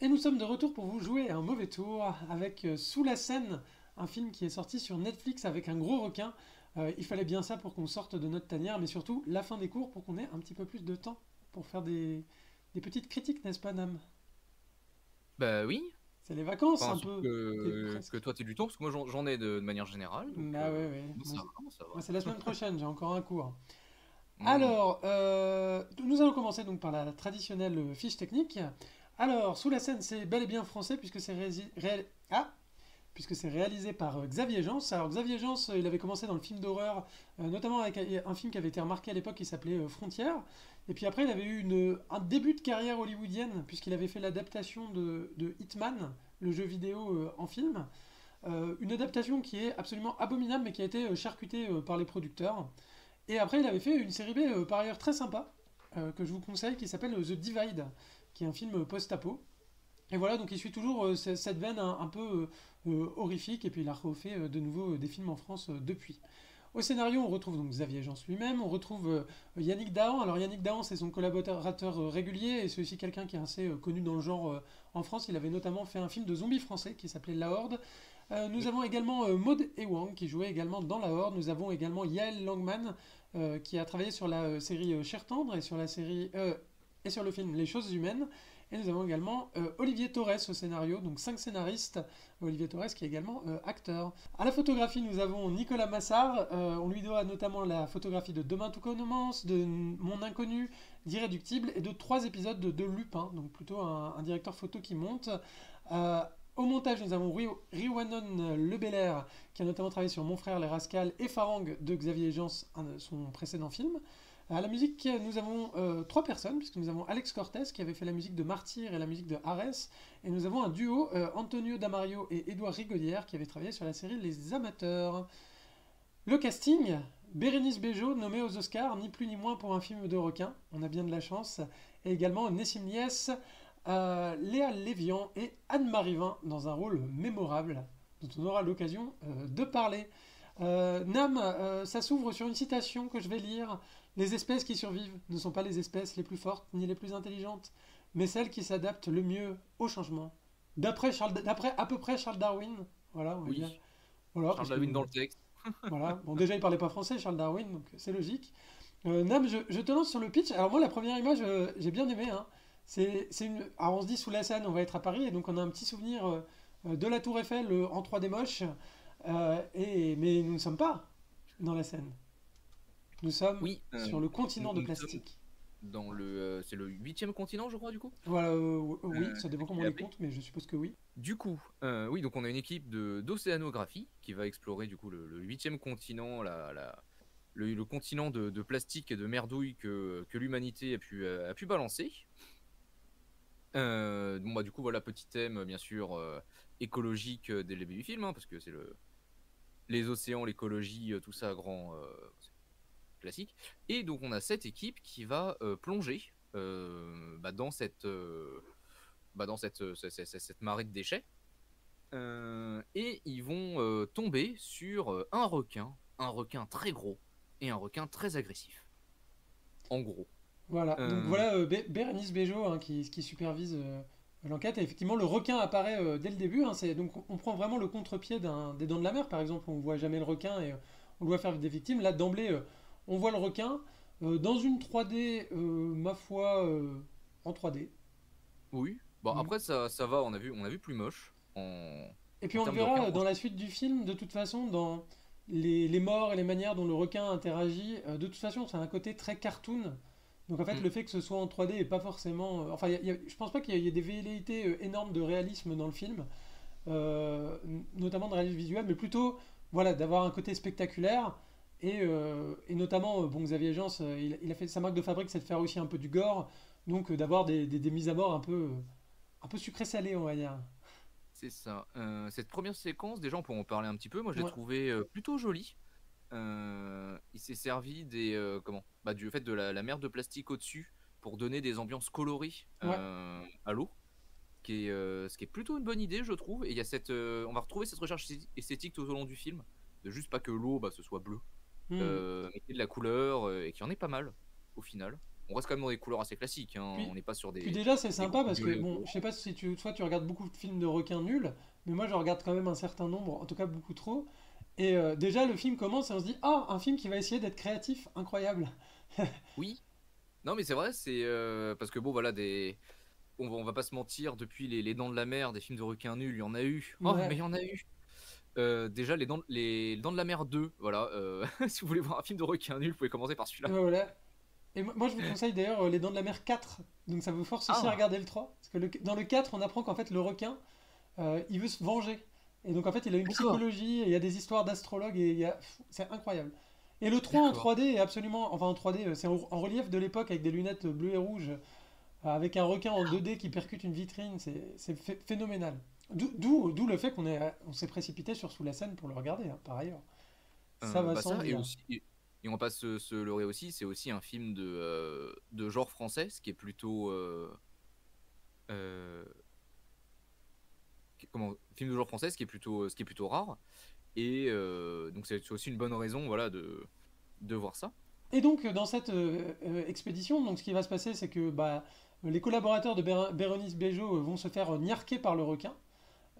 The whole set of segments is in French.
Et nous sommes de retour pour vous jouer à un mauvais tour avec Sous la Seine, un film qui est sorti sur Netflix avec un gros requin. Il fallait bien ça pour qu'on sorte de notre tanière, mais surtout la fin des cours pour qu'on ait un petit peu plus de temps pour faire des petites critiques, n'est-ce pas, Nam? Bah oui, C'est les vacances enfin un sauf peu, et que presque. toi t'aies du temps, parce que moi j'en ai de manière générale, donc Ah ouais, ouais. moi Moi, ça va, moi ça moi, va. c'est la semaine prochaine, j'ai encore un cours. Hmm. Alors, nous allons commencer donc par la traditionnelle fiche technique. Alors, Sous la Seine, c'est bel et bien français puisque c'est puisque c'est réalisé par Xavier Jans. Alors Xavier Jans, il avait commencé dans le film d'horreur, notamment avec un film qui avait été remarqué à l'époque qui s'appelait Frontières. Et puis après, il avait eu un début de carrière hollywoodienne, puisqu'il avait fait l'adaptation de Hitman, le jeu vidéo en film. Une adaptation qui est absolument abominable, mais qui a été charcutée par les producteurs. Et après, il avait fait une série B par ailleurs très sympa, que je vous conseille, qui s'appelle The Divide, qui est un film post-apo. Et voilà, donc il suit toujours cette veine un peu horrifique, et puis il a refait de nouveau des films en France depuis. Au scénario, on retrouve donc Xavier Jans lui-même, on retrouve Yannick Dahan. Alors Yannick Dahan, c'est son collaborateur régulier, et c'est aussi quelqu'un qui est assez connu dans le genre en France. Il avait notamment fait un film de zombies français qui s'appelait La Horde. Nous Oui. avons également Maud Ewang qui jouait également dans La Horde. Nous avons également Yael Langman qui a travaillé sur la série Cher Tendre et sur la série et sur le film Les Choses Humaines. Et nous avons également Olivier Torres au scénario, donc 5 scénaristes. Olivier Torres qui est également acteur. À la photographie, nous avons Nicolas Massard. On lui doit notamment la photographie de Demain tout commence, de Mon Inconnu, d'Irréductible et de 3 épisodes de Lupin, donc plutôt un directeur photo qui monte. Euh, Au montage, nous avons Riwanon Lebelair, qui a notamment travaillé sur Mon frère, les Rascals et Farang de Xavier Jans, son précédent film. À la musique, nous avons 3 personnes, puisque nous avons Alex Cortez qui avait fait la musique de Martyr et la musique de Ares, et nous avons un duo, Antonio Damario et Édouard Rigaudière, qui avaient travaillé sur la série Les Amateurs. Le casting, Bérénice Bejo, nommée aux Oscars, ni plus ni moins pour un film de requin, on a bien de la chance, et également Nessim Niès, Léa Lévian et Anne-Marie Vin dans un rôle mémorable dont on aura l'occasion de parler. Nam, ça s'ouvre sur une citation que je vais lire. Les espèces qui survivent ne sont pas les espèces les plus fortes ni les plus intelligentes, mais celles qui s'adaptent le mieux au changement. D'après à peu près Charles Darwin, voilà, on va dire. Oui, Voilà, Charles parce que Darwin dans le texte. voilà. Bon, déjà il parlait pas français, Charles Darwin, donc c'est logique. Nam, je te lance sur le pitch. Alors moi, la première image, j'ai bien aimé, hein. Alors on se dit sous la Seine, on va être à Paris, et donc on a un petit souvenir de la Tour Eiffel en 3D moche. Mais nous ne sommes pas dans la Seine. Nous sommes Oui, sur le nous, continent de nous sommes plastique. dans c'est le huitième continent, je crois, du coup. Voilà, oui, ça dépend comment on Il est les appelé. compte, mais je suppose que oui. Du coup, oui, donc on a une équipe d'océanographie qui va explorer du coup le huitième continent, le continent de plastique et de merdouille que l'humanité a pu balancer. Bon bah du coup voilà petit thème bien sûr écologique dès le début du film, hein, parce que c'est les océans, l'écologie, tout ça grand c'est classique. Et donc on a cette équipe qui va plonger dans cette marée de déchets. Et ils vont tomber sur un requin très gros et un requin très agressif. En gros. Voilà, donc Euh, voilà Bérénice Bejo hein, qui supervise l'enquête. Et effectivement, le requin apparaît dès le début, hein. Donc on prend vraiment le contre-pied des Dents de la Mer, par exemple. On voit jamais le requin et on doit faire des victimes. Là, d'emblée, on voit le requin dans une 3D, ma foi, en 3D. oui. Bon Mm. après ça va, on a vu plus moche Et puis en on le termes de requin, verra dans la franchement. suite du film, de toute façon, dans les morts et les manières dont le requin interagit. De toute façon, c'est un côté très cartoon. Donc en fait, Mm. le fait que ce soit en 3D est pas forcément. Enfin, je pense pas qu'il y ait des velléités énormes de réalisme dans le film, notamment de réalisme visuel, mais plutôt voilà, d'avoir un côté spectaculaire. Et notamment, bon, Xavier Jeance, il a fait sa marque de fabrique, c'est de faire aussi un peu du gore, donc d'avoir des mises à mort un peu sucré-salé, on va dire. C'est ça. Cette première séquence, déjà on peut en parler un petit peu. Moi je l'ai Ouais, trouvé plutôt jolie. Il s'est servi comment? Bah, du fait de la mer de plastique au-dessus pour donner des ambiances colorées ouais. à l'eau. Ce qui est plutôt une bonne idée, je trouve. Et il y a on va retrouver cette recherche esthétique tout au long du film, de juste pas que l'eau, bah, ce soit bleu, Hmm. mais qu'il y ait de la couleur et qu'il y en ait pas mal au final. on reste quand même dans des couleurs assez classiques, hein. Puis, On n'est pas sur puis des, déjà, c'est des sympa gros parce que, violets au bon, bout. je sais pas si toi tu regardes beaucoup de films de requins nuls, mais moi je regarde quand même un certain nombre, en tout cas beaucoup trop. Et déjà, le film commence et on se dit, ah, un film qui va essayer d'être créatif, incroyable. Oui, non mais c'est vrai, c'est parce que bon voilà, on va pas se mentir, depuis les Dents de la Mer, des films de requins nuls, il y en a eu. Oh, mais il Ouais, y en a eu. Déjà, les Dents de la Mer 2, voilà. Si vous voulez voir un film de requin nul, vous pouvez commencer par celui-là. ouais, voilà. Et moi, je vous conseille d'ailleurs Les Dents de la Mer 4. Donc ça vous force aussi à Ah, regarder le 3. Parce que dans le 4, on apprend qu'en fait, le requin, il veut se venger. Et donc en fait, il a une d'accord, psychologie, et il y a des histoires d'astrologues, et c'est incroyable. Et le 3 en d'accord, 3D est absolument. Enfin, en 3D, c'est en relief de l'époque avec des lunettes bleues et rouges, avec un requin en 2D qui percute une vitrine. C'est phénoménal. D'où le fait on s'est précipité sur Sous la Seine pour le regarder, hein, par ailleurs. Ça va bah sans ça, et dire. aussi, et on va pas se leurrer aussi, c'est aussi un film de genre français, ce qui est plutôt, euh, comment, film de genre français, ce qui est plutôt rare, et donc c'est aussi une bonne raison, voilà, de voir ça. Et donc, dans cette expédition, donc, ce qui va se passer, c'est que bah, les collaborateurs de Bérénice Bejo vont se faire niarquer par le requin,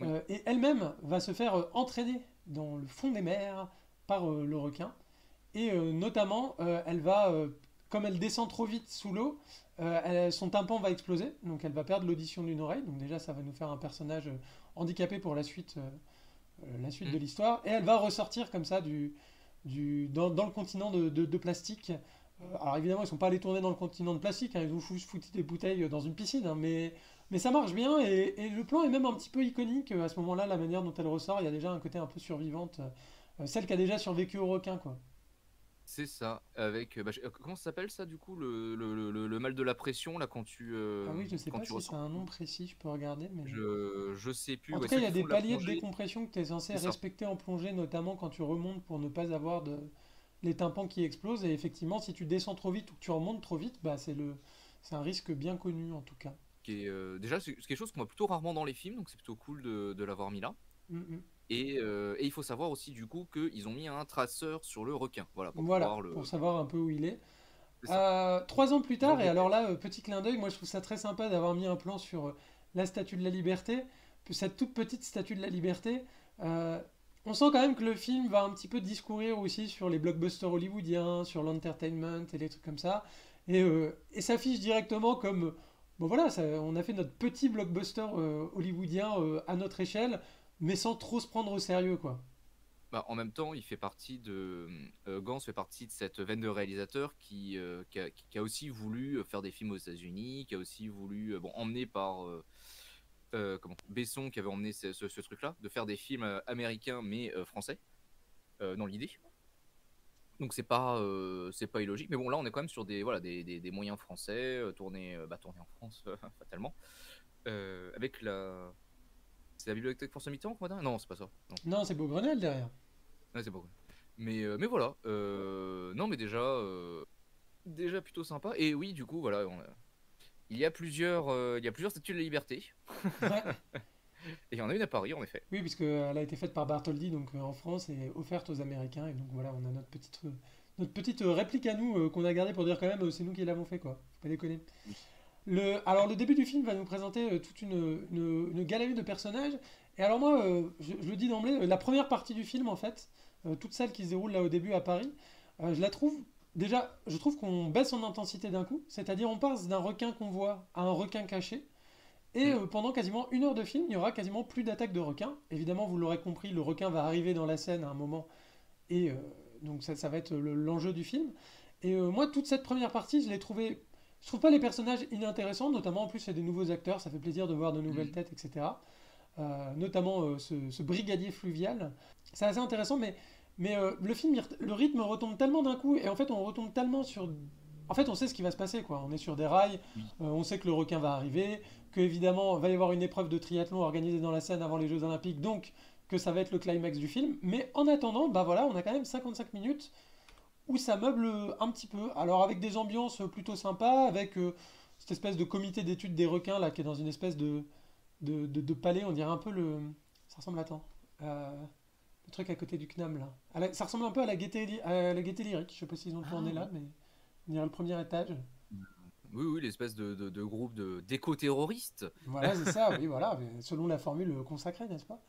Oui. et elle-même va se faire entraîner dans le fond des mers par le requin. Et notamment, elle va, comme elle descend trop vite sous l'eau, son tympan va exploser, donc elle va perdre l'audition d'une oreille. Donc déjà, ça va nous faire un personnage handicapé pour la suite de Mm. l'histoire. Et elle va ressortir comme ça dans le continent de plastique. Alors évidemment, ils sont pas allés tourner dans le continent de plastique, hein, ils ont foutu des bouteilles dans une piscine, hein, mais ça marche bien et le plan est même un petit peu iconique à ce moment-là, la manière dont elle ressort, il y a déjà un côté un peu survivante, celle qui a déjà survécu au requin, quoi. C'est ça, avec, bah, comment ça s'appelle ça du coup, le mal de la pression, là, Ah oui, je sais quand pas tu si c'est ressens. un nom précis, je peux regarder, mais... Je sais plus, En tout ouais, cas, il ceux y a qui des font de la paliers de plongée, décompression que tu es censé c'est ça. respecter en plongée, notamment quand tu remontes pour ne pas avoir les tympans qui explosent. Et effectivement, si tu descends trop vite ou que tu remontes trop vite, bah, c'est un risque bien connu en tout cas. Qui est, déjà, c'est quelque chose qu'on voit plutôt rarement dans les films, donc c'est plutôt cool de l'avoir mis là. Mm, mm. Et il faut savoir aussi du coup qu'ils ont mis un traceur sur le requin, voilà, pour pouvoir Voilà, pour le. savoir un peu où il est. C'est ça. 3 ans plus Ils ont tard, et des alors tests. là, petit clin d'œil, moi je trouve ça très sympa d'avoir mis un plan sur la Statue de la Liberté, cette toute petite Statue de la Liberté. Euh, on sent quand même que le film va un petit peu discourir aussi sur les blockbusters hollywoodiens, sur l'entertainment et les trucs comme ça, et s'affiche directement comme, bon voilà, on a fait notre petit blockbuster hollywoodien à notre échelle, mais sans trop se prendre au sérieux, quoi. Bah, en même temps, il fait partie Gans fait partie de cette veine de réalisateur qui a aussi voulu faire des films aux États-Unis, qui a aussi voulu, bon, emmené par Besson qui avait emmené ce truc-là, de faire des films américains mais français, dans l'idée. Donc c'est pas illogique, mais bon là on est quand même sur des voilà des moyens français tournés en France fatalement, avec la c'est la bibliothèque François Mitterrand qu'on va dire. Non, c'est pas ça. Non, Non, c'est Beaugrenelle derrière. ouais, c'est pas vrai. Mais voilà, non mais déjà plutôt sympa. Et oui, du coup voilà, il y a plusieurs statues de la liberté. Ouais. Et il y en a une à Paris en effet. Oui, puisqu'elle a été faite par Bartholdi donc en France et offerte aux Américains. Et donc voilà, on a notre petite réplique à nous qu'on a gardée pour dire quand même c'est nous qui l'avons fait quoi. Faut pas déconner. Oui. Alors le début du film va nous présenter toute une galerie de personnages. Et alors moi, je le dis d'emblée, la première partie du film en fait, toute celle qui se déroule là au début à Paris, je la trouve déjà, je trouve qu'on baisse en intensité d'un coup. C'est-à-dire on passe d'un requin qu'on voit à un requin caché. Et Mm. pendant quasiment 1 heure de film, il n'y aura quasiment plus d'attaques de requins. Évidemment, vous l'aurez compris, le requin va arriver dans la scène à un moment, et donc ça va être l'enjeu du film. Et moi, toute cette première partie, je l'ai trouvée... Je trouve pas les personnages inintéressants, notamment en plus c'est des nouveaux acteurs, ça fait plaisir de voir de nouvelles Mm. têtes, etc. Notamment ce brigadier fluvial. C'est assez intéressant, mais le film, le rythme retombe tellement d'un coup, et en fait on retombe tellement sur... En fait on sait ce qui va se passer, quoi. On est sur des rails, Oui. on sait que le requin va arriver, que évidemment va y avoir une épreuve de triathlon organisée dans la Seine avant les Jeux Olympiques, donc que ça va être le climax du film. Mais en attendant, bah voilà, on a quand même 55 minutes où ça meuble un petit peu. Alors avec des ambiances plutôt sympas, avec cette espèce de comité d'études des requins là qui est dans une espèce de palais, on dirait un peu le... Ça ressemble à... Attends. Le truc à côté du CNAM là. Ça ressemble un peu à la Gaîté Lyrique, je sais pas s'ils ont tourné Ah là, oui. mais on dirait le premier étage. Oui, oui, l'espèce de groupe d'éco-terroristes. Voilà, c'est ça, oui, voilà, mais selon la formule consacrée, n'est-ce pas?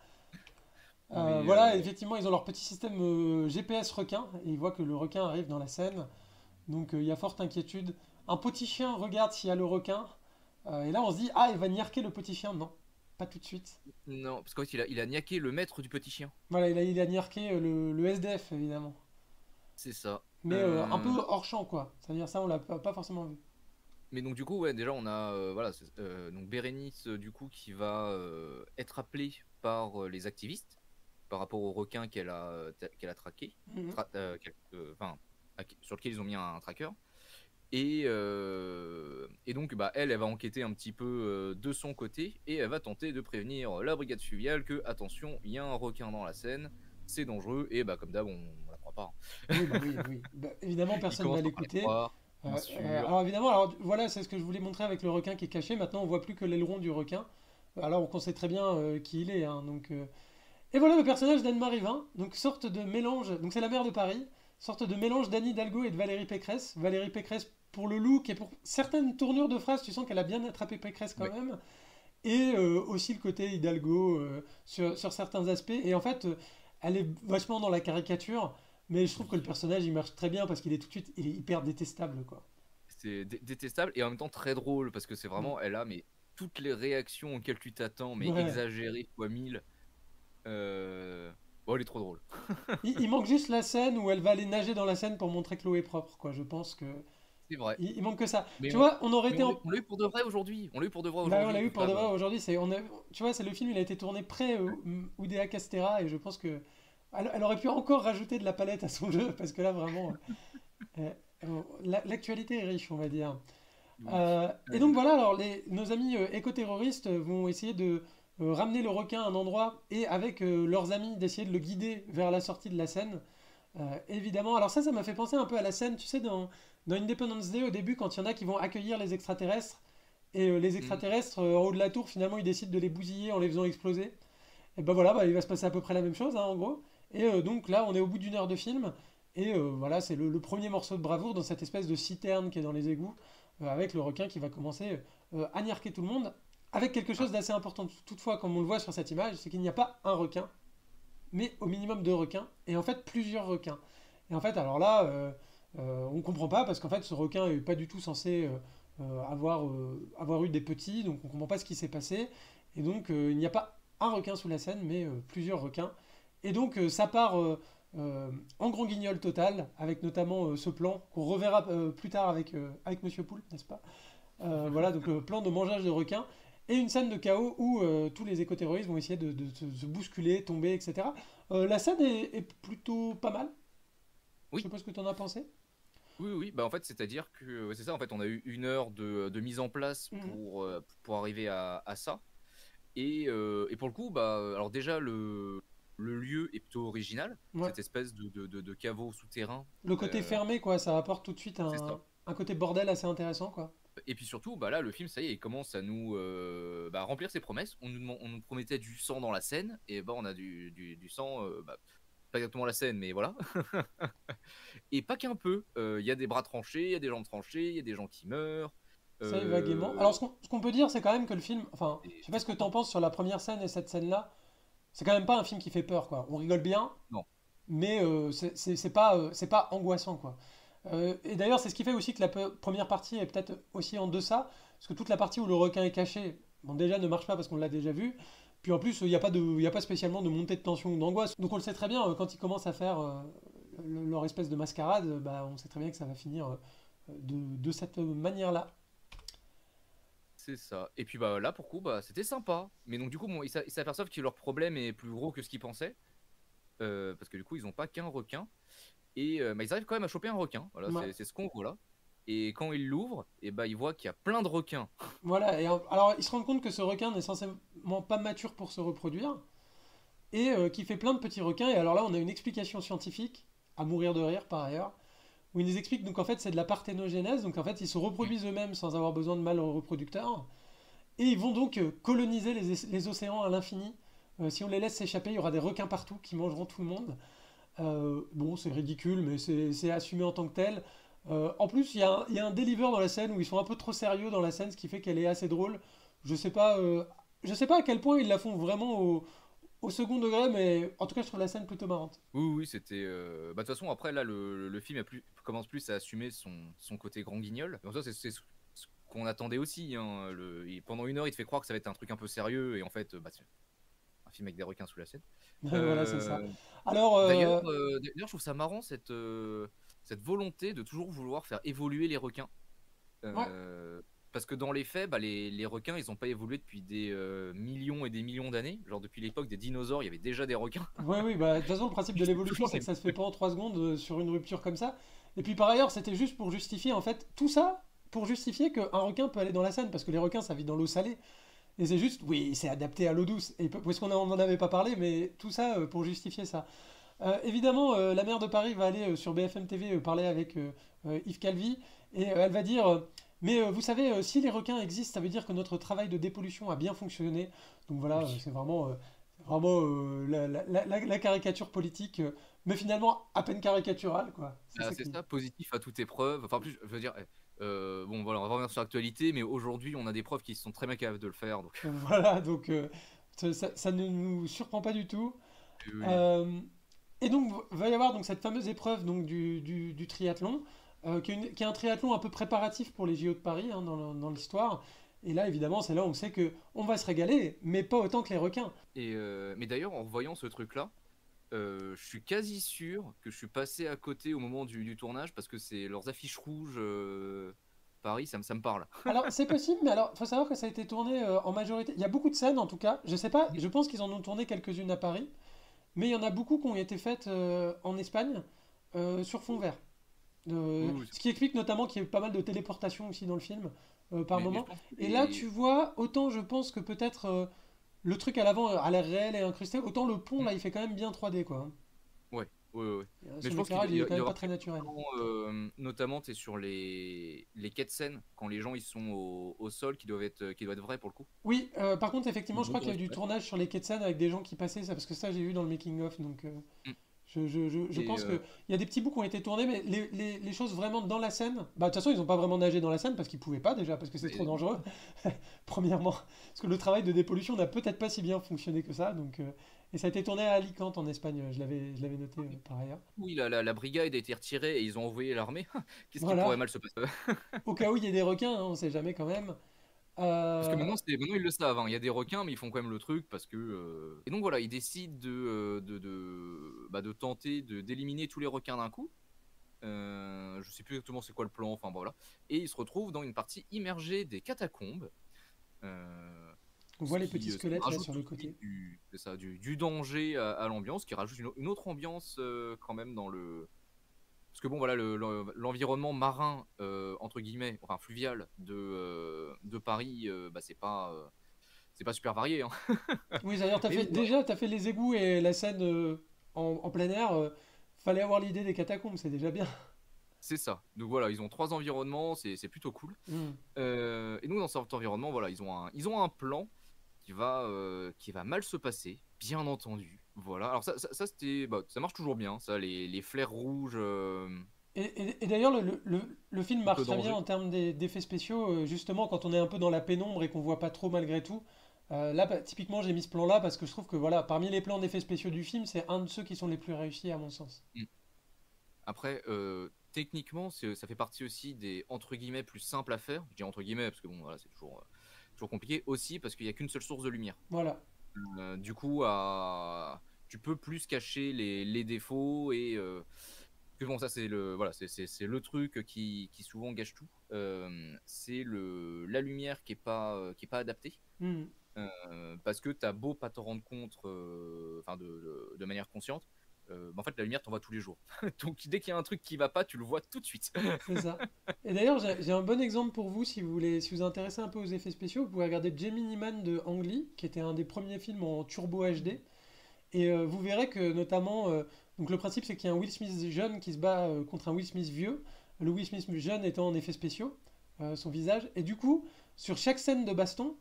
Mais Voilà, effectivement, ils ont leur petit système GPS requin, et ils voient que le requin arrive dans la scène, donc il y a forte inquiétude. Un petit chien regarde s'il y a le requin, et là on se dit, ah, il va niarquer le petit chien. Non, pas tout de suite. non, parce qu'en fait, il a niaqué le maître du petit chien. Voilà, il a niarqué le SDF, évidemment. C'est ça. Mais un peu hors champ, quoi. C'est-à-dire ça, on l'a pas forcément vu. Mais donc du coup, ouais, déjà on a voilà, donc Bérénice du coup qui va être appelée par les activistes par rapport au requin qu'elle a traqué, Mhm. enfin sur lequel ils ont mis un tracker. Et donc bah elle va enquêter un petit peu de son côté et elle va tenter de prévenir la brigade fluviale que attention, il y a un requin dans la Seine, c'est dangereux et bah comme d'hab on la croit pas, hein. Oui, bah oui, oui. Bah, évidemment, Ils personne ne va commencent par pas la l'écouter. croire, bien sûr. Alors évidemment, alors voilà, c'est ce que je voulais montrer avec le requin qui est caché. Maintenant, on voit plus que l'aileron du requin. Alors on sait très bien qui il est, hein, Et voilà le personnage d'Anne-Marie Vin, donc sorte de mélange, donc c'est la maire de Paris, sorte de mélange d'Anne Hidalgo et de Valérie Pécresse. Valérie Pécresse pour le look et pour certaines tournures de phrases, tu sens qu'elle a bien attrapé Pécresse quand Ouais. même. Et aussi le côté Hidalgo sur certains aspects. Et en fait, elle est vachement dans la caricature, mais je trouve que le Oui. personnage il marche très bien parce qu'il est tout de suite, il est hyper détestable quoi. C'est détestable et en même temps très drôle parce que c'est Mm. vraiment, elle a mais toutes les réactions auxquelles tu t'attends, mais Ouais. exagérées fois 1000. Bon, elle est trop drôle. Il manque juste la scène où elle va aller nager dans la Seine pour montrer que l'eau est propre, quoi. Je pense que C'est vrai. il manque que ça. Mais Tu vois, on aurait été on l'a eu pour de vrai aujourd'hui. On l'a eu pour de vrai Bah, on l'a aujourd'hui. eu Parce que pour là, de vrai bon, aujourd'hui. Tu vois, c'est le film, il a été tourné près Oudéa Castéra et je pense que elle aurait pu encore rajouter de la palette à son jeu parce que là vraiment, l'actualité est riche, on va dire. oui. Et donc voilà, alors nos amis éco-terroristes vont essayer de ramener le requin à un endroit et avec leurs amis d'essayer de le guider vers la sortie de la Seine. Évidemment, alors ça m'a fait penser un peu à la scène, tu sais, dans Independence Day au début, quand il y en a qui vont accueillir les extraterrestres et les Mm. extraterrestres en haut de la tour, finalement, ils décident de les bousiller en les faisant exploser. Et ben voilà, bah, il va se passer à peu près la même chose, hein, en gros. Et donc là, on est au bout d'une heure de film. Et voilà, c'est le premier morceau de bravoure dans cette espèce de citerne qui est dans les égouts, avec le requin qui va commencer à niarquer tout le monde. Avec quelque Ah, chose d'assez important toutefois, comme on le voit sur cette image, c'est qu'il n'y a pas un requin, mais au minimum deux requins, et en fait plusieurs requins. Et en fait, alors là, on comprend pas, parce qu'en fait, ce requin est pas du tout censé avoir eu des petits, donc on comprend pas ce qui s'est passé. Et donc, il n'y a pas un requin sous la scène, mais plusieurs requins. Et donc, ça part en grand guignol total, avec notamment ce plan qu'on reverra plus tard avec Monsieur Poulpe, n'est-ce pas? Voilà, donc le plan de mangeage de requins. Et une scène de chaos où tous les éco-terroristes vont essayer de se bousculer, tomber, etc. La scène est plutôt pas mal. Je sais oui, pas ce que tu en as pensé. oui, oui. Bah en fait, c'est-à-dire que ouais, c'est ça. En fait, on a eu une heure de mise en place Mhm. pour arriver à ça. Et pour le coup, bah alors déjà le lieu est plutôt original. Ouais. Cette espèce de caveau souterrain. Le côté fermé, quoi, ça apporte tout de suite C'est ça. un côté bordel assez intéressant, quoi. Et puis surtout, bah là, le film, ça y est, il commence à nous bah, remplir ses promesses. On nous promettait du sang dans la scène, et bah on a du sang, bah, pas exactement la scène, mais voilà. Et pas qu'un peu. Il y a des bras tranchés, il y a des jambes tranchées, il y a des gens qui meurent. Ça y est, vaguement. Alors, Euh, ce qu'on peut dire, c'est quand même que le film. Enfin, je sais pas c'est ce que t'en sympa. penses sur la première scène et cette scène-là. C'est quand même pas un film qui fait peur, quoi. On rigole bien, Non. mais c'est pas angoissant, quoi. Et d'ailleurs, c'est ce qui fait aussi que la première partie est peut-être aussi en deçà, parce que toute la partie où le requin est caché, bon, déjà ne marche pas parce qu'on l'a déjà vu. Puis en plus, il n'y a pas spécialement de montée de tension ou d'angoisse. Donc on le sait très bien, quand ils commencent à faire leur espèce de mascarade, bah, on sait très bien que ça va finir de cette manière-là. C'est ça. Et puis bah là, pour le coup, bah, c'était sympa. Mais donc du coup, bon, ils s'aperçoivent que leur problème est plus gros que ce qu'ils pensaient. Parce que du coup, ils n'ont pas qu'un requin. Et bah, ils arrivent quand même à choper un requin. Voilà, Ouais. c'est ce qu'on voit là. Et quand ils l'ouvrent, et bah, ils voient qu'il y a plein de requins. Voilà, et alors ils se rendent compte que ce requin n'est censément pas mature pour se reproduire, et qui fait plein de petits requins, et alors là on a une explication scientifique, à mourir de rire par ailleurs, où ils nous expliquent donc en fait c'est de la parthénogenèse, donc en fait ils se Mm. reproduisent eux-mêmes sans avoir besoin de mâles reproducteurs, et ils vont donc coloniser les océans à l'infini. Si on les laisse s'échapper, il y aura des requins partout qui mangeront tout le monde. Bon, c'est ridicule, mais c'est assumé en tant que tel. En plus, il y a un deliver dans la scène où ils sont un peu trop sérieux dans la scène, ce qui fait qu'elle est assez drôle. Je sais pas, je sais pas à quel point ils la font vraiment au second degré, mais en tout cas, je trouve la scène plutôt marrante. Oui, oui, c'était. Bah, de toute façon, après, là, le film commence plus à assumer son côté grand guignol. Donc, ça, c'est ce qu'on attendait aussi. Hein. Pendant 1 heure, il te fait croire que ça va être un truc un peu sérieux, et en fait, bah, c'est un film avec des requins sous la scène. Voilà, c'est ça. Euh, Alors, d'ailleurs, je trouve ça marrant cette volonté de toujours vouloir faire évoluer les requins. ouais, Euh, Parce que dans les faits, bah, les requins, ils n'ont pas évolué depuis des millions et des millions d'années. Genre depuis l'époque des dinosaures, il y avait déjà des requins. ouais, oui, bah, de toute façon, le principe de Ils sont l'évolution, toujours c'est les que ça se fait pas en 3 secondes sur une rupture comme ça. Et puis par ailleurs, c'était juste pour justifier, en fait, tout ça pour justifier qu'un requin peut aller dans la Seine, parce que les requins, ça vit dans l'eau salée. Et c'est juste, oui, c'est adapté à l'eau douce. Et parce qu'on n'en avait pas parlé, mais tout ça pour justifier ça. Évidemment, la maire de Paris va aller sur BFM TV parler avec Yves Calvi et elle va dire mais vous savez, si les requins existent, ça veut dire que notre travail de dépollution a bien fonctionné. Donc voilà, Oui. c'est vraiment la caricature politique, mais finalement à peine caricaturale, quoi. C'est Ah, ça c'est qui. ça, positif à toute épreuve. Enfin, en plus, je veux dire, bon, voilà, on va revenir sur l'actualité, mais aujourd'hui, on a des preuves qui sont très bien capables de le faire. Donc, Voilà, donc ça ne nous surprend pas du tout. oui. Euh, et donc, va y avoir donc cette fameuse épreuve donc, du triathlon, qui est un triathlon un peu préparatif pour les JO de Paris hein, dans l'histoire. Et là, évidemment, c'est là où on sait que on va se régaler, mais pas autant que les requins. Mais d'ailleurs, en voyant ce truc-là, je suis quasi sûr que je suis passé à côté au moment du tournage parce que c'est leurs affiches rouges Paris, ça me parle. Alors, c'est possible, mais alors, faut savoir que ça a été tourné en majorité. Il y a beaucoup de scènes, en tout cas. Je sais pas, je pense qu'ils en ont tourné quelques-unes à Paris, mais il y en a beaucoup qui ont été faites en Espagne sur fond vert. Oui, oui, Ce qui explique notamment qu'il y a eu pas mal de téléportation aussi dans le film par mais je moment. pense que Et là, tu vois, autant je pense que peut-être le truc à l'avant a l'air réel et incrusté, autant le pont là, il fait quand même bien 3D quoi. Ouais, ouais, ouais, ouais. Mais je Son pense qu'il éclairage, il est quand il y même aura pas très naturel. notamment t'es sur les quais de Seine, quand les gens ils sont au sol, qui doivent être vrais pour le coup. Oui, par contre, effectivement, je Ils ont crois qu'il y a tourné eu sur du place. tournage sur les quais de Seine avec des gens qui passaient, ça, parce que ça, j'ai vu dans le making-of, donc Mm. je Et pense qu'il y a des petits bouts qui ont été tournés, mais les choses vraiment dans la Seine, bah de toute façon, ils n'ont pas vraiment nagé dans la Seine parce qu'ils pouvaient pas déjà, parce que c'est trop mais- dangereux, premièrement. Parce que le travail de dépollution n'a peut-être pas si bien fonctionné que ça, donc... et ça a été tourné à Alicante en Espagne, je l'avais noté par ailleurs. oui, la brigade a été retirée et ils ont envoyé l'armée. Qu'est-ce qui pourrait Voilà, mal se passer? au cas où il y ait des requins, hein, on sait jamais quand même. Parce que Euh, maintenant ils le savent, hein. Il y a des requins, mais ils font quand même le truc parce que. Et donc voilà, ils décident de tenter d'éliminer tous les requins d'un coup. Je sais plus exactement c'est quoi le plan, enfin bon, voilà. Et ils se retrouvent dans une partie immergée des catacombes. euh, on ce voit les petits qui squelettes là rajoute sur le aussi côté. c'est ça, du danger à l'ambiance, qui rajoute une autre ambiance quand même dans le. Parce que bon, voilà, l'environnement marin, entre guillemets, enfin fluvial de Paris, bah, c'est pas super varié. Hein. Oui, c'est-à-dire, Mais donc, voilà, déjà, t'as fait les égouts et la scène en plein air. Fallait avoir l'idée des catacombes, c'est déjà bien. c'est ça. Donc voilà, ils ont 3 environnements, c'est plutôt cool. Hmm. Et donc dans cet environnement, voilà, ils ont un plan qui va mal se passer, bien entendu. Voilà. Alors ça, c'était, bah, ça marche toujours bien, ça, les flares rouges, Et d'ailleurs, le film marche le très bien danger. en termes d'effets spéciaux, justement quand on est un peu dans la pénombre et qu'on voit pas trop malgré tout. Là, bah, typiquement, j'ai mis ce plan-là parce que je trouve que voilà, parmi les plans d'effets spéciaux du film, c'est un de ceux qui sont les plus réussis à mon sens. Mm. Après, techniquement, ça fait partie aussi des entre guillemets plus simples à faire. Je dis entre guillemets parce que bon, voilà, c'est toujours compliqué aussi parce qu'il n'y a qu'une seule source de lumière. Voilà. Du coup, tu peux plus cacher les défauts et que bon, ça c'est le voilà, c'est le truc qui souvent gâche tout. C'est la lumière qui est pas adaptée. Hmm. Parce que t'as beau pas t'en rendre compte, enfin de manière consciente, en fait la lumière t'en va tous les jours. Donc dès qu'il y a un truc qui va pas, tu le vois tout de suite. C'est ça. Et d'ailleurs, j'ai un bon exemple pour vous si vous voulez, si vous vous intéressez un peu aux effets spéciaux, vous pouvez regarder Gemini Man de Ang Lee, qui était un des premiers films en turbo HD. Et vous verrez que notamment, donc le principe c'est qu'il y a un Will Smith jeune qui se bat contre un Will Smith vieux, le Will Smith jeune étant en effets spéciaux, son visage. Et du coup, sur chaque scène de baston,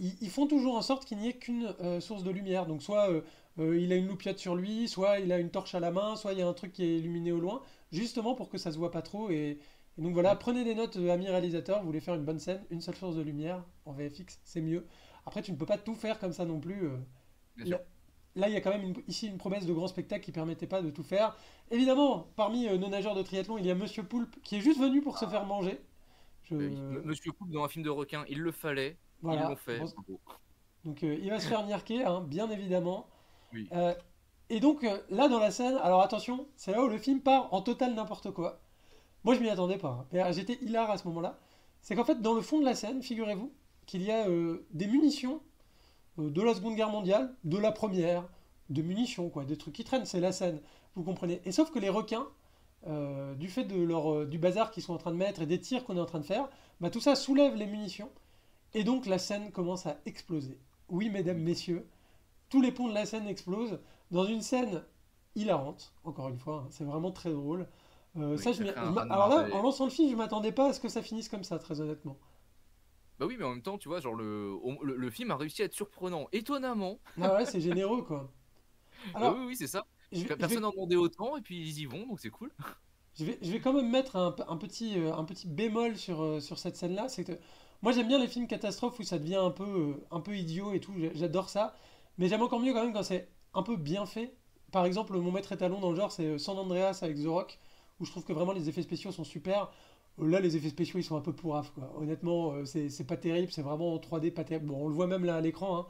ils font toujours en sorte qu'il n'y ait qu'une source de lumière. Donc soit il a une loupiote sur lui, soit il a une torche à la main, soit il y a un truc qui est illuminé au loin, justement pour que ça se voit pas trop. Et donc voilà, prenez des notes, amis réalisateurs, vous voulez faire une bonne scène, une seule source de lumière en VFX, c'est mieux. Après, tu ne peux pas tout faire comme ça non plus. Bien sûr. Là, là, il y a quand même ici une promesse de grand spectacle qui permettait pas de tout faire. Évidemment, parmi nos nageurs de triathlon, il y a Monsieur Poulpe qui est juste venu pour se faire manger. Bah oui. Je... Monsieur Coupe dans un film de requin, il le fallait, ils l'ont Voilà. fait. Bon, Bravo. donc il va se faire niarquer, hein, bien évidemment. Oui. Euh, et donc là, dans la scène, alors attention, c'est là où le film part en total n'importe quoi. Moi, je m'y attendais pas, hein. Mais j'étais hilar à ce moment-là. C'est qu'en fait, dans le fond de la scène, figurez-vous qu'il y a des munitions de la Seconde Guerre mondiale, de la Première, de munitions, quoi, des trucs qui traînent, c'est la scène, vous comprenez. Et sauf que les requins, du fait de du bazar qu'ils sont en train de mettre et des tirs qu'on est en train de faire, bah, tout ça soulève les munitions, et donc la scène commence à exploser. Oui, mesdames, Oui. messieurs, tous les ponts de la scène explosent, dans une scène hilarante, encore une fois, hein, c'est vraiment très drôle. Oui, Ça, ça crée un alors là, raz-de-marée. en lançant le film, je m'attendais pas à ce que ça finisse comme ça, très honnêtement. Bah oui, mais en même temps, tu vois, genre le film a réussi à être surprenant. Étonnamment. Ah ouais, c'est généreux, quoi. Bah oui, Alors, oui, c'est ça. je Personne vais n'en demandait autant, et puis ils y vont, donc c'est cool. je vais quand même mettre un petit bémol sur cette scène-là. C'est que moi j'aime bien les films catastrophes où ça devient un peu idiot et tout, j'adore ça. Mais j'aime encore mieux quand même quand c'est un peu bien fait. Par exemple, mon maître étalon dans le genre, c'est San Andreas avec The Rock, où je trouve que vraiment les effets spéciaux sont super. Là, les effets spéciaux, ils sont un peu pourrafs, quoi. Honnêtement, c'est pas terrible, c'est vraiment en 3D, pas terrible. Bon, on le voit même là à l'écran, hein.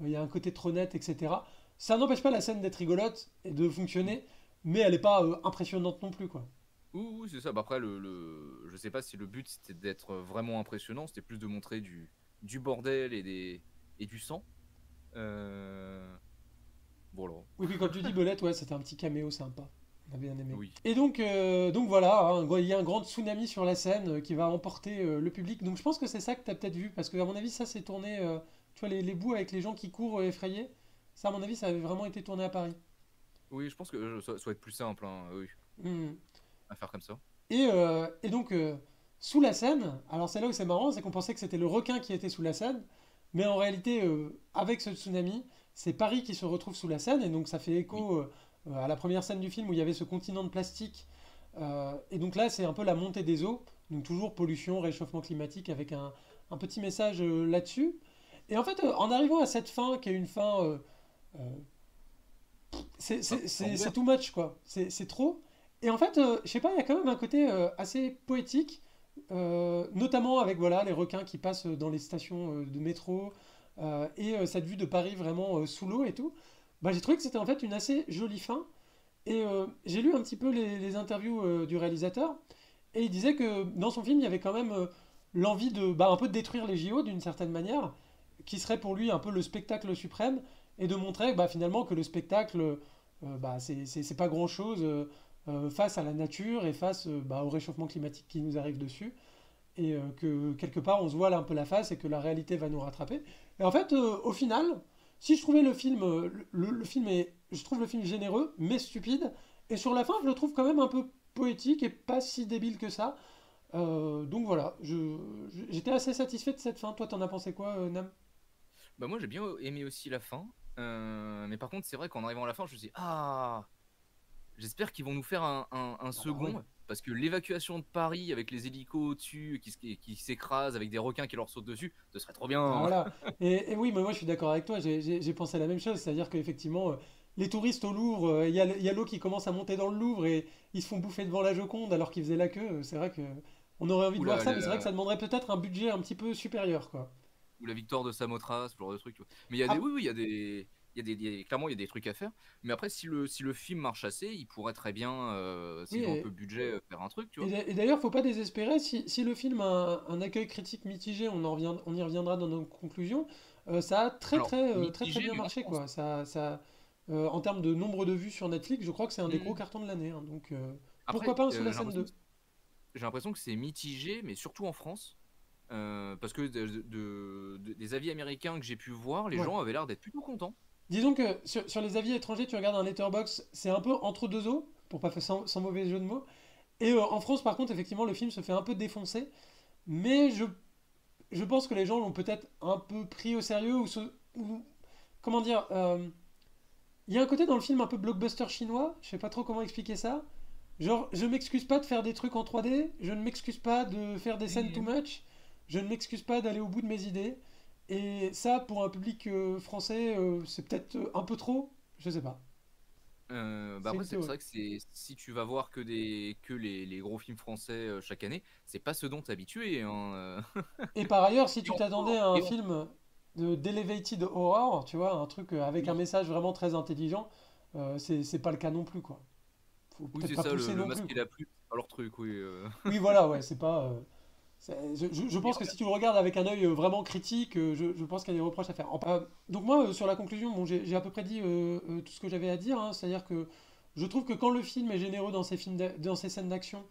Il y a un côté trop net, etc. Ça n'empêche pas la scène d'être rigolote et de fonctionner, mais elle est pas impressionnante non plus, quoi. Ouh, c'est ça. Bah après, je sais pas si le but c'était d'être vraiment impressionnant, c'était plus de montrer du bordel et du sang. Euh... Voilà. Oui, puis quand tu dis belette, ouais, c'était un petit caméo sympa. On a bien aimé. Oui. Et donc voilà, hein, il y a un grand tsunami sur la scène qui va emporter le public. Donc je pense que c'est ça que tu as peut-être vu, parce que à mon avis, ça s'est tourné, tu vois, les bouts avec les gens qui courent effrayés. Ça, à mon avis, ça avait vraiment été tourné à Paris. Oui, je pense que ça va être plus simple, hein, oui, Hmm. à faire comme ça. Et donc, sous la scène, alors c'est là où c'est marrant, c'est qu'on pensait que c'était le requin qui était sous la scène, mais en réalité, avec ce tsunami, c'est Paris qui se retrouve sous la scène, et donc ça fait Oui. écho à la première scène du film où il y avait ce continent de plastique. Et donc là, c'est un peu la montée des eaux, donc toujours pollution, réchauffement climatique, avec un petit message là-dessus. Et en fait, en arrivant à cette fin, qui est une fin, euh, Ça c'est Robert. too much, quoi. C'est trop. Et en fait, je sais pas, il y a quand même un côté assez poétique, notamment avec voilà, les requins qui passent dans les stations de métro, et cette vue de Paris vraiment sous l'eau et tout. Bah, j'ai trouvé que c'était en fait une assez jolie fin. Et j'ai lu un petit peu les interviews du réalisateur, et il disait que dans son film, il y avait quand même l'envie de, bah, un peu de détruire les JO d'une certaine manière, qui serait pour lui un peu le spectacle suprême, et de montrer bah, finalement que le spectacle, bah, c'est pas grand-chose face à la nature et face bah, au réchauffement climatique qui nous arrive dessus, et que quelque part on se voile un peu la face et que la réalité va nous rattraper. Et en fait, au final, si je trouvais le film, le film est, je trouve le film généreux mais stupide, et sur la fin, je le trouve quand même un peu poétique et pas si débile que ça. Donc voilà, j'étais assez satisfait de cette fin. Toi, t'en as pensé quoi, Nam? Bah moi j'ai bien aimé aussi la fin. Mais par contre, c'est vrai qu'en arrivant à la fin, je me suis dit, ah, j'espère qu'ils vont nous faire un Ah bah ouais. second. Parce que l'évacuation de Paris avec les hélicos au-dessus qui s'écrasent avec des requins qui leur sautent dessus, ce serait trop Ah, bien. voilà. Et oui, mais moi je suis d'accord avec toi, j'ai pensé à la même chose, c'est-à-dire qu'effectivement, les touristes au Louvre, il y a l'eau qui commence à monter dans le Louvre et ils se font bouffer devant la Joconde alors qu'ils faisaient la queue. C'est vrai que on aurait envie de voir Oula, ça, mais c'est vrai que ça demanderait peut-être un budget un petit peu supérieur, quoi. ou la victoire de Samothrace, ce genre de truc, tu vois. Mais il y a des, Ah, oui, oui, il y a des, clairement, il y a des trucs à faire. Mais après, si le film marche assez, il pourrait très bien, oui, s'ils ont un peu de budget, faire un truc, tu vois. et d'ailleurs, faut pas désespérer, si le film a un accueil critique mitigé, on y reviendra dans nos conclusions, ça a Alors, très très mitigé, bien mais en marché, France. quoi. En termes de nombre de vues sur Netflix, je crois que c'est un des gros Hmm. cartons de l'année, hein. Donc pourquoi Après, pas un Sous la scène 2? j'ai l'impression que c'est mitigé, mais surtout en France. Parce que des avis américains que j'ai pu voir, les Ouais. gens avaient l'air d'être plutôt contents. Disons que sur les avis étrangers, tu regardes un letterbox, c'est un peu entre deux eaux, pour pas faire sans mauvais jeu de mots. Et en France, par contre, effectivement, le film se fait un peu défoncer. Mais je pense que les gens l'ont peut-être un peu pris au sérieux. Comment dire il y a un côté dans le film un peu blockbuster chinois. Je sais pas trop comment expliquer ça. Genre, je m'excuse pas de faire des trucs en 3D, je ne m'excuse pas de faire des scènes too much, je ne m'excuse pas d'aller au bout de mes idées. Et ça, pour un public français, c'est peut-être un peu trop, je sais pas. Bah C'est après, une c'est théorie. vrai que si tu vas voir que les gros films français chaque année, c'est pas ce dont t'es habitué, hein. Et par ailleurs, si Et tu t'attendais encore, à un et encore. film d'elevated horror, tu vois, un truc avec un Oui, message vraiment très intelligent, c'est pas le cas non plus, quoi. Faut oui, peut-être c'est pas ça, pousser le non plus, masque et quoi. la plume, c'est pas leur truc, oui. Oui, voilà, ouais, c'est pas. Je Et pense que ouais, si tu le regardes avec un œil vraiment critique, je pense qu'il y a des reproches à faire. Donc moi, sur la conclusion, bon, j'ai à peu près dit tout ce que j'avais à dire, hein. C'est-à-dire que je trouve que quand le film est généreux dans dans ses scènes d'action,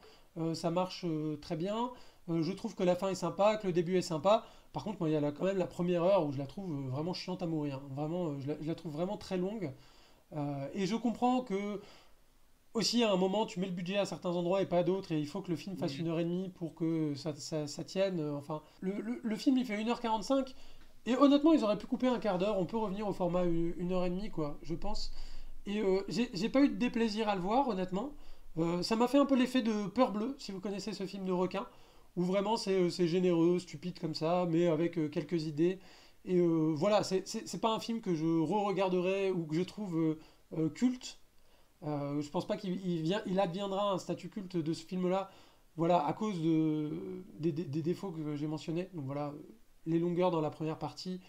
ça marche très bien. Je trouve que la fin est sympa, que le début est sympa. Par contre, moi, il y a quand même la première heure où je la trouve vraiment chiante à mourir. Vraiment, je la trouve vraiment très longue. Et je comprends que aussi, à un moment, tu mets le budget à certains endroits et pas à d'autres, et il faut que le film fasse oui. 1h30 pour que ça tienne. Enfin, le film, il fait 1h45, et honnêtement, ils auraient pu couper un quart d'heure. On peut revenir au format 1h30, quoi, je pense. Et j'ai pas eu de déplaisir à le voir, honnêtement. Ça m'a fait un peu l'effet de Peur bleue, si vous connaissez ce film de requin, où vraiment c'est généreux, stupide comme ça, mais avec quelques idées. Et voilà, c'est pas un film que je re-regarderai ou que je trouve culte. Je pense pas il adviendra un statut culte de ce film-là, voilà, à cause des défauts que j'ai mentionnés. Donc voilà, les longueurs dans la première partie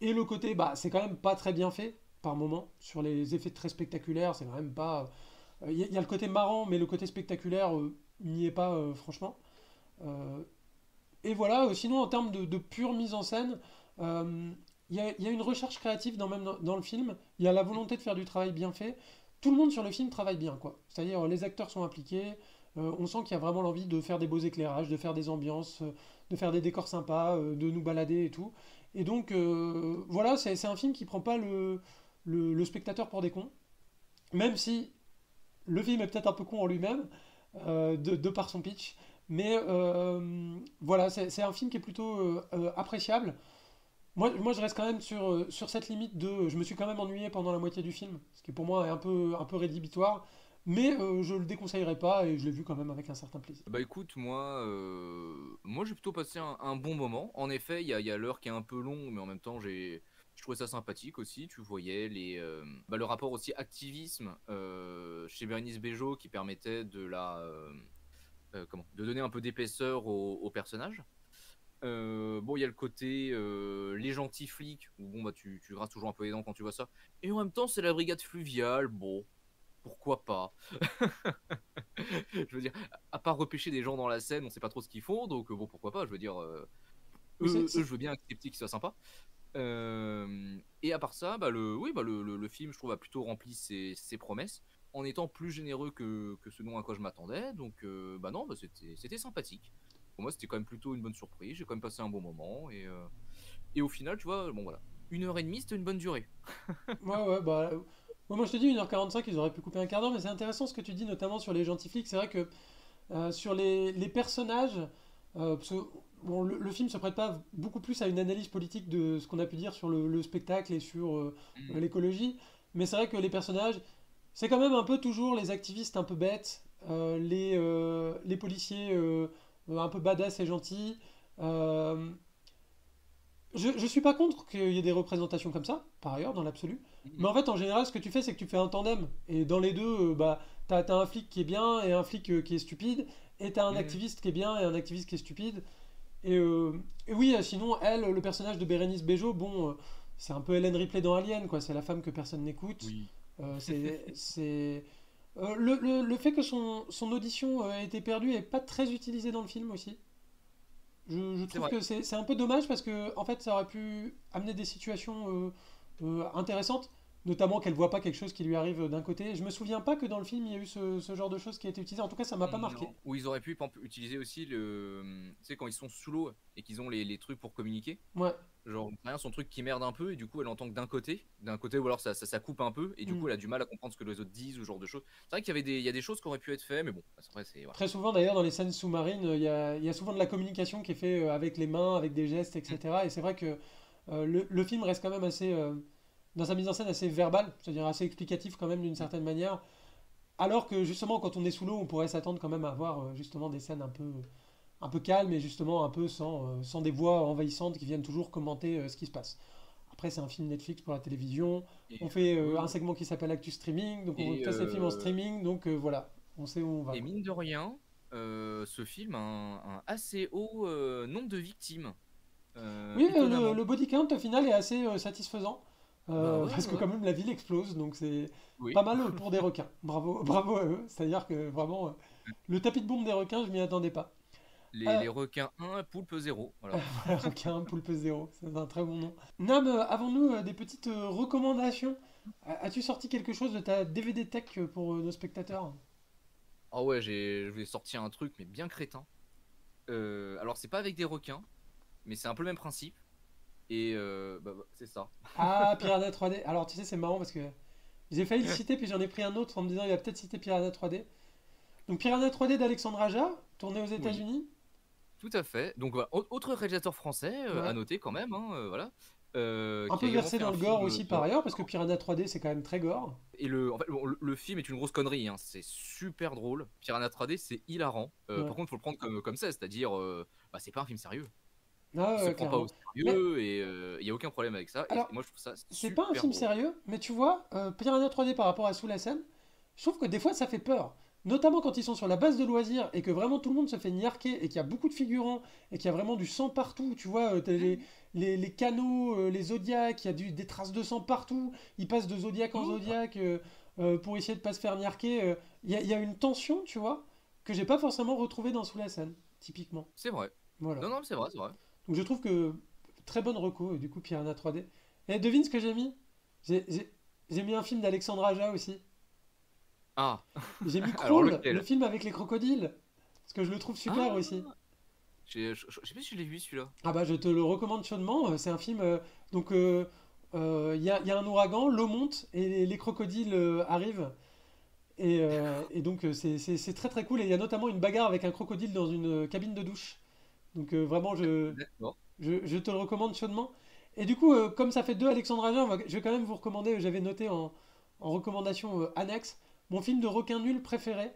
et le côté, bah, c'est quand même pas très bien fait par moment sur les effets très spectaculaires. C'est quand même pas. Il y a le côté marrant, mais le côté spectaculaire n'y est pas, franchement. Euh, et voilà, sinon en termes de pure mise en scène, il y a une recherche créative même dans le film. Il y a la volonté de faire du travail bien fait. Tout le monde sur le film travaille bien, quoi. C'est-à-dire les acteurs sont impliqués. On sent qu'il y a vraiment l'envie de faire des beaux éclairages, de faire des ambiances, de faire des décors sympas, de nous balader et tout. Et donc voilà, c'est un film qui prend pas le spectateur pour des cons, même si le film est peut-être un peu con en lui-même, de par son pitch. Mais voilà, c'est un film qui est plutôt appréciable. Moi, je reste quand même sur cette limite de. Je me suis quand même ennuyé pendant la moitié du film, ce qui pour moi est un peu rédhibitoire. Mais je le déconseillerais pas et je l'ai vu quand même avec un certain plaisir. Bah écoute, moi j'ai plutôt passé un bon moment. En effet, il y a l'heure qui est un peu longue, mais en même temps, je trouvais ça sympathique aussi. Tu voyais le rapport aussi activisme chez Bérénice Bejo qui permettait de donner un peu d'épaisseur au personnage. Bon, il y a le côté les gentils flics, où bon, bah, tu grinces toujours un peu les dents quand tu vois ça. Et en même temps, c'est la brigade fluviale, bon, pourquoi pas. Je veux dire, à part repêcher des gens dans la Seine, on sait pas trop ce qu'ils font, donc bon, pourquoi pas, je veux dire, Oui, je veux bien accepter qu'ils soient sympas. Et à part ça, oui, le film, je trouve, a plutôt rempli ses promesses, en étant plus généreux que ce dont à quoi je m'attendais, donc bah non, bah, c'était sympathique. Pour moi, c'était quand même plutôt une bonne surprise, j'ai quand même passé un bon moment, et au final, tu vois, bon voilà, 1h30, c'était une bonne durée. ouais, ouais, bah. Moi, je te dis 1h45, ils auraient pu couper un quart d'heure, mais c'est intéressant ce que tu dis, notamment sur les gentils flics. C'est vrai que sur les personnages, parce que bon, le film se prête pas beaucoup plus à une analyse politique de ce qu'on a pu dire sur le spectacle et sur Mhm. l'écologie, mais c'est vrai que les personnages, c'est quand même un peu toujours les activistes un peu bêtes, les policiers un peu badass et gentils. Euh, je suis pas contre qu'il y ait des représentations comme ça, par ailleurs, dans l'absolu. Mais Mhm. en fait, en général, ce que tu fais, c'est que tu fais un tandem. Et dans les deux, bah, t'as un flic qui est bien et un flic qui est stupide. Et t'as un Mhm. activiste qui est bien et un activiste qui est stupide. Et, euh, et oui, sinon, elle, le personnage de Bérénice Bejo, bon, c'est un peu Hélène Ripley dans Alien, quoi. C'est la femme que personne n'écoute. Oui. Le fait que son audition ait été perdue est pas très utilisé dans le film aussi. Je C'est trouve vrai. que c'est un peu dommage parce que en fait ça aurait pu amener des situations intéressantes, notamment qu'elle voit pas quelque chose qui lui arrive d'un côté. Je me souviens pas que dans le film il y a eu ce genre de choses qui a été utilisé. En tout cas, ça m'a pas marqué. Non. Ou ils auraient pu par exemple, utiliser aussi tu sais, quand ils sont sous l'eau et qu'ils ont les trucs pour communiquer. Ouais. Genre, rien, son truc qui merde un peu, et du coup, elle entend que d'un côté, ou alors ça coupe un peu, et du Hmm. coup, elle a du mal à comprendre ce que les autres disent, ou ce genre de choses. C'est vrai il y a des choses qui auraient pu être faites, mais bon, après, c'est. Voilà. Très souvent d'ailleurs dans les scènes sous-marines, il y a souvent de la communication qui est faite avec les mains, avec des gestes, Mm. etc. Et c'est vrai que le film reste quand même assez, dans sa mise en scène assez verbal, c'est-à-dire assez explicatif quand même d'une Mm. certaine manière. Alors que justement, quand on est sous l'eau, on pourrait s'attendre quand même à avoir justement des scènes un peu calmes et justement un peu sans des voix envahissantes qui viennent toujours commenter ce qui se passe. Après, c'est un film Netflix pour la télévision. Et, On fait oui, un oui. segment qui s'appelle Actu Streaming, donc on Et, teste les films en streaming, donc voilà, on sait où on va, et quoi. mine de rien, ce film a un assez haut nombre de victimes, Oui, étonnamment. le body count au final est assez satisfaisant, Bah ouais, parce que ouais. quand même la ville explose, donc c'est pas Oui. mal pour des requins. Bravo, bravo à eux. C'est-à-dire que vraiment, le tapis de bombe des requins, je m'y attendais pas. Les Euh, requins 1, poulpe 0. Voilà. voilà, requin, poulpe zéro, c'est un très bon nom. Nam, avons-nous des petites recommandations? As-tu sorti quelque chose de ta DVD Tech pour nos spectateurs? Ah ouais, je vais sortir un truc, mais bien crétin. Alors, c'est pas avec des requins, mais c'est un peu le même principe. Et c'est ça. Ah, Piranha 3D. Alors, tu sais, c'est marrant parce que j'ai failli le citer, puis j'en ai pris un autre en me disant il va peut-être citer Piranha 3D. Donc, Piranha 3D d'Alexandre Aja, tourné aux Oui, États-Unis. tout à fait. Donc, voilà, autre réalisateur français, à Ouais. noter quand même, hein, voilà, Un qui peu a également versé fait dans un le gore film aussi par d'horreur. ailleurs, parce que Piranha 3D, c'est quand même très gore. Et en fait, bon, le film est une grosse connerie, hein. C'est super drôle. Piranha 3D, c'est hilarant. Ouais. Par contre, il faut le prendre comme ça, c'est-à-dire, c'est pas un film sérieux. Ah Il ouais, se ouais, prend pas au clairement. Mais, sérieux et il y a aucun problème avec ça. Et alors, moi, je trouve ça c'est pas un super film drôle. sérieux, mais tu vois, Piranha 3D par rapport à Sous la scène, je trouve que des fois ça fait peur. Notamment quand ils sont sur la base de loisirs et que vraiment tout le monde se fait niarquer et qu'il y a beaucoup de figurants et qu'il y a vraiment du sang partout. Tu vois, t'as les canaux, les zodiacs, il y a des traces de sang partout. Ils passent de zodiaque en Oh, zodiaque pour essayer de pas se faire niarquer. Il y a une tension, tu vois, que j'ai pas forcément retrouvée dans Sous la scène, typiquement. c'est vrai. Voilà. Non, non, c'est vrai, c'est vrai. Donc je trouve que très bonne reco, du coup, Piranha 3D. Et devine ce que j'ai mis? J'ai j'ai- j'ai mis un film d'Alexandre Aja aussi. Ah, J'ai mis alors Crawl, le lequel? film avec les crocodiles. Parce que je le trouve super aussi. Ah, je sais pas si je l'ai vu celui-là. Ah bah je te le recommande chaudement. C'est un film. Donc il y a un ouragan, l'eau monte et les crocodiles arrivent. Et donc c'est très très cool. Et il y a notamment une bagarre avec un crocodile dans une cabine de douche. Donc vraiment D'accord. je te le recommande chaudement. Et du coup, comme ça fait deux Alexandre Aja, je vais quand même vous recommander, j'avais noté en recommandation annexe, mon film de requin nul préféré,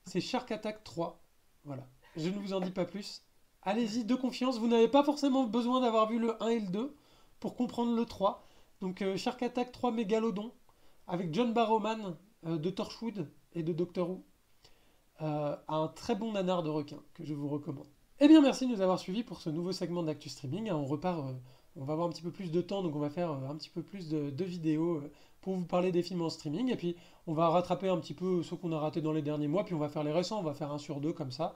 c'est Shark Attack 3. Voilà. Je ne vous en dis pas plus. Allez-y, de confiance. Vous n'avez pas forcément besoin d'avoir vu le 1 et le 2 pour comprendre le 3. Donc Shark Attack 3 Mégalodon, avec John Barrowman de Torchwood et de Doctor Who. Un très bon nanar de requin que je vous recommande. Eh bien, merci de nous avoir suivis pour ce nouveau segment d'Actu Streaming. On repart, on va avoir un petit peu plus de temps, donc on va faire un petit peu plus de vidéos pour vous parler des films en streaming. Et puis, on va rattraper un petit peu ceux qu'on a ratés dans les derniers mois, puis on va faire les récents, on va faire un sur deux comme ça.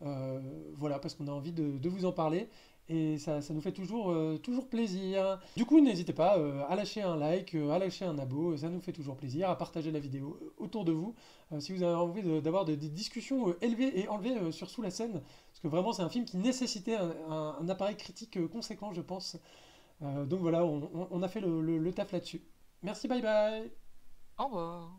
Euh, voilà, parce qu'on a envie de vous en parler. Et ça nous fait toujours plaisir. Du coup, n'hésitez pas à lâcher un like, à lâcher un abo, ça nous fait toujours plaisir, à partager la vidéo autour de vous. Si vous avez envie d'avoir des discussions élevées et enlevées sur Sous la scène, parce que vraiment c'est un film qui nécessitait un appareil critique conséquent, je pense. Donc voilà, on a fait le taf là-dessus. Merci, bye bye. Au revoir.